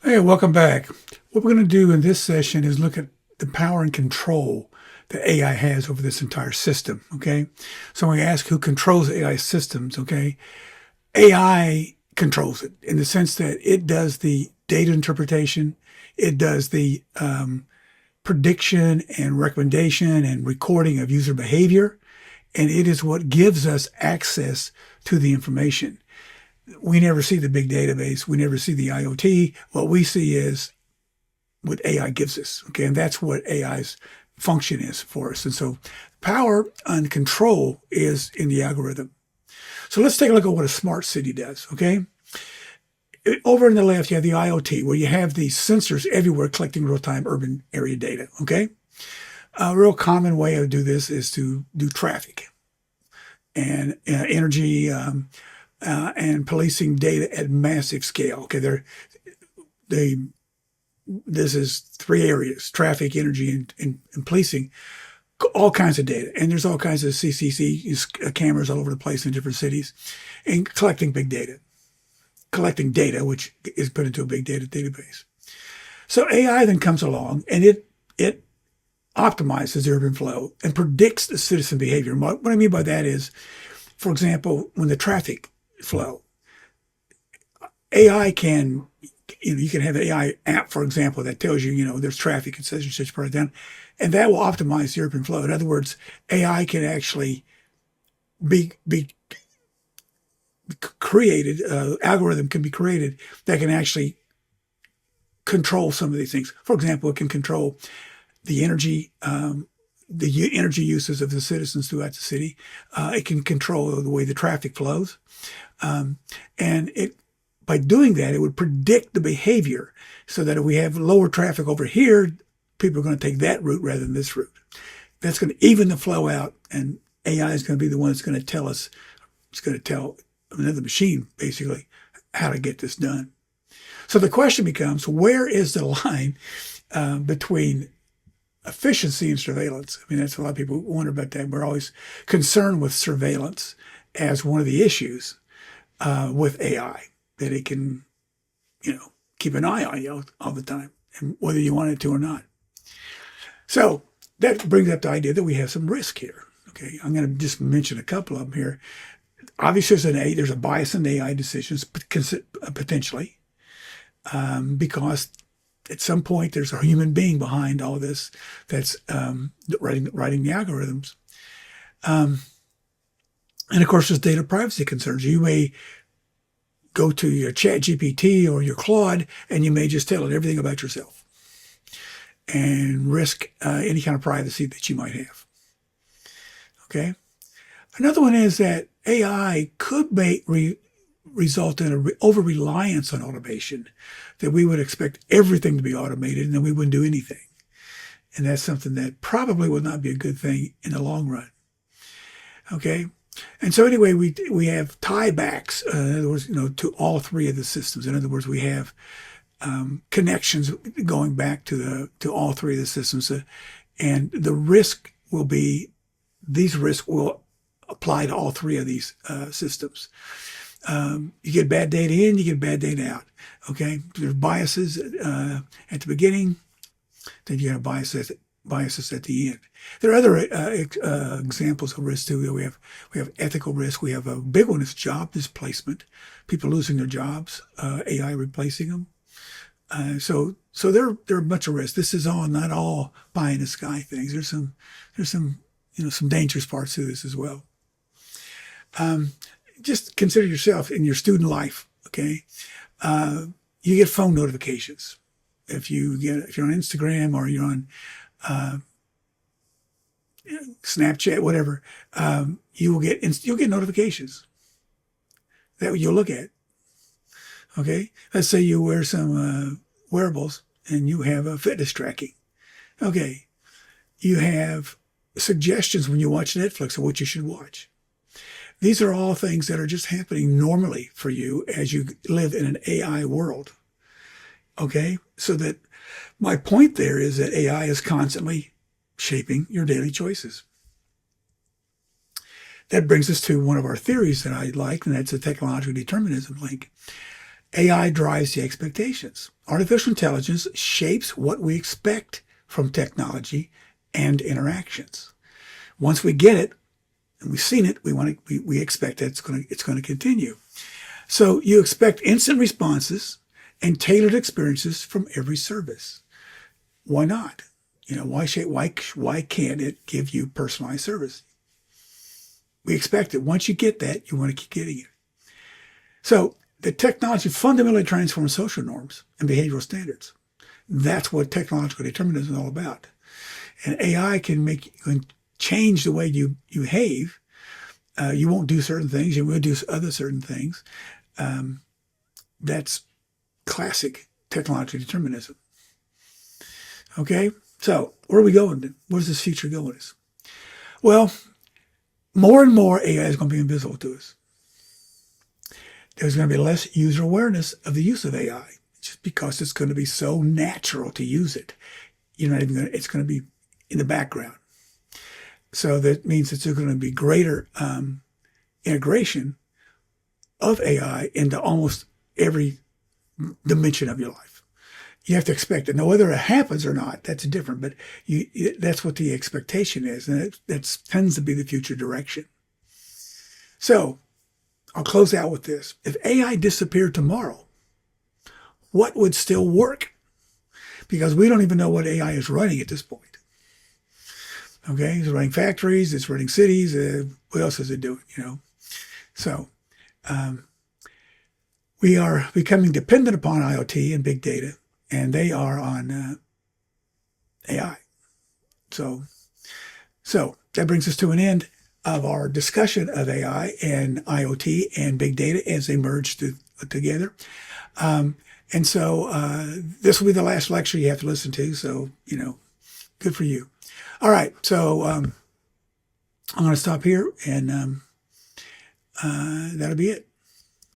Hey, welcome back. What we're going to do in this session is look at the power and control that AI has over this entire system. Okay. So when we ask who controls AI systems, okay, AI controls it in the sense that it does the data interpretation, it does the prediction and recommendation and recording of user behavior, and it is what gives us access to the information. We never see the big database. We never see the IoT. What we see is what AI gives us. Okay. And that's what AI's function is for us. And so power and control is in the algorithm. So let's take a look at what a smart city does. Okay. Over on the left, you have the IoT, where you have these sensors everywhere collecting real-time urban area data. Okay. A real common way to do this is to do traffic and energy, and policing data at massive scale. Okay, this is three areas: traffic, energy, and policing. All kinds of data, and there's all kinds of CCC cameras all over the place in different cities, and collecting big data, collecting data which is put into a big data database. So AI then comes along and it optimizes the urban flow and predicts the citizen behavior. What I mean by that is, for example, when the traffic flow, AI can, you can have an AI app, for example, that tells you, there's traffic in such and such part of town, and that will optimize the urban flow. In other words, AI can actually be created, algorithm can be created that can actually control some of these things. For example, it can control the energy uses of the citizens throughout the city. It can control the way the traffic flows. And by doing that, it would predict the behavior so that if we have lower traffic over here, people are going to take that route rather than this route. That's going to even the flow out, and AI is going to be the one that's going to tell us, it's going to tell another machine, basically, how to get this done. So the question becomes, where is the line between efficiency and surveillance? I mean, that's a lot of people wonder about that. We're always concerned with surveillance as one of the issues with AI, that it can, keep an eye on you all the time, and whether you want it to or not. So that brings up the idea that we have some risk here. Okay, I'm going to just mention a couple of them here. Obviously, there's a bias in AI decisions, potentially, because at some point there's a human being behind all this that's writing the algorithms. And of course, there's data privacy concerns. You may go to your Chat GPT or your Claude, and you may just tell it everything about yourself and risk any kind of privacy that you might have. Okay. Another one is that AI could result in an over-reliance on automation, that we would expect everything to be automated and then we wouldn't do anything. And that's something that probably would not be a good thing in the long run. Okay. And so anyway, we have tiebacks, in other words, to all three of the systems. In other words, we have connections going back to all three of the systems, and the risk will be, these risks will apply to all three of these systems. You get bad data in, you get bad data out. Okay, there's biases at the beginning, then you have biases at the end. There are other examples of risk too. We have ethical risk. We have a big one is job displacement, people losing their jobs, AI replacing them. So there are a bunch of risks. This is not all pie in the sky things. There's some some dangerous parts to this as well. Just consider yourself in your student life. Okay, you get phone notifications. If you're on Instagram or you're on Snapchat, whatever, you'll get notifications that you'll look at. Okay, let's say you wear some wearables and you have a fitness tracking. Okay, you have suggestions when you watch Netflix of what you should watch. These are all things that are just happening normally for you as you live in an AI world. Okay, so that my point there is that AI is constantly shaping your daily choices. That brings us to one of our theories that I like, and that's the technological determinism link. AI drives the expectations. Artificial intelligence shapes what we expect from technology and interactions. Once we get it and we've seen it, we expect that it's going to continue. So you expect instant responses and tailored experiences from every service. Why not? Why can't it give you personalized service? We expect it. Once you get that, you want to keep getting it. So the technology fundamentally transforms social norms and behavioral standards. That's what technological determinism is all about. And AI can change the way you behave. You won't do certain things. You will do other certain things. That's classic technological determinism. Okay, so where are we going? Where's this future going? Well, more and more AI is going to be invisible to us. There's going to be less user awareness of the use of AI, just because it's going to be so natural to use it. It's going to be in the background. So that means that there's going to be greater integration of AI into almost every dimension of your life. You have to expect it. Now, whether it happens or not, that's different, but that's what the expectation is, and that tends to be the future direction. So I'll close out with this. If AI disappeared tomorrow, what would still work? Because we don't even know what AI is running at this point. Okay, it's running factories, it's running cities. What else is it doing? So we are becoming dependent upon IoT and big data, and they are on AI. So that brings us to an end of our discussion of AI and IoT and big data as they merge together. And so this will be the last lecture you have to listen to. So, good for you. All right. So I'm going to stop here, and that'll be it.